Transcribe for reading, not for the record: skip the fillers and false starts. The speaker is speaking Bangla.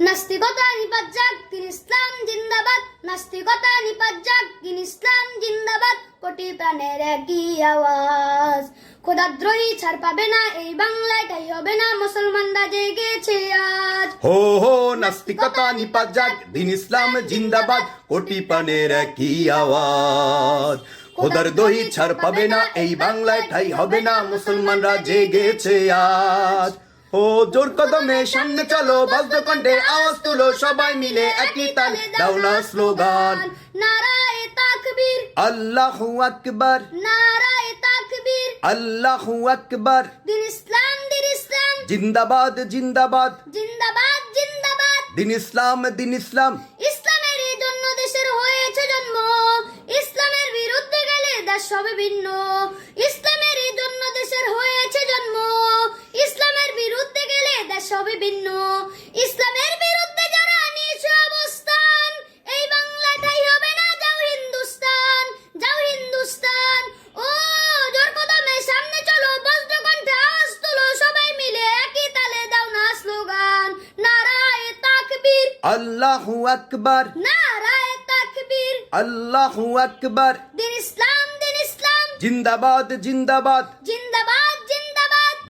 নাস্তিকতা নিপাত যাক, দিন ইসলাম জিন্দাবাদ। নাস্তিকতা নিপাত যাক, দিন ইসলাম জিন্দাবাদ। কোটি প্রাণের একই আওয়াজ। খোদাদ্রোহী ছাড় পাবে না এই বাংলায়, তাই হবে না মুসলমানরা জেগেছে আজ। হো হো নাস্তিকতা নিপাত যাক, দিন ইসলাম জিন্দাবাদ। কোটি প্রাণের একই আওয়াজ। খোদার দহি ছাড় পাবে না এই বাংলায়, ঠাই হবে না মুসলমানরা জেগেছে আজ। ও জোর কদমে সামনে চলো, বজ্র কণ্ঠে আওয়াজ তুলো, সবাই মিলে একই তালে দাও না স্লোগান। নারায়ে তাকবীর, আল্লাহু আকবার, নারায়ে তাকবীর। আল্লাহু আকবার। দিন ইসলাম, দিন ইসলাম জিন্দাবাদ জিন্দাবাদ, জিন্দাবাদ, জিন্দাবাদ। দিন ইসলাম, দিন ইসলাম। ইসলামের এই জন্য দেশের হয়েছে জন্ম, ইসলামের বিরুদ্ধে গেলে দেশ হবে ভিন্ন। ইসলামের এই জন্য দেশের হয়েছে জন্ম, ইসলামের বিরুদ্ধে গেলে দেশ হবে ভিন্ন। ইসলামের বিরুদ্ধে যারা নিয়েছে অবস্থান, এই বাংলাটাই হবে না, যাও হিন্দুস্তান, যাও হিন্দুস্তান। ও জোর কদমে সামনে চলো, বজ্র কণ্ঠে আওয়াজ তুলো, সবাই মিলে একই তালে দাও না স্লোগান। নারায়ে তাকবীর, আল্লাহু আকবার, নারায়ে তাকবীর। আল্লাহু আকবার। দিন ইসলাম, দিন ইসলাম জিন্দাবাদ জিন্দাবাদ,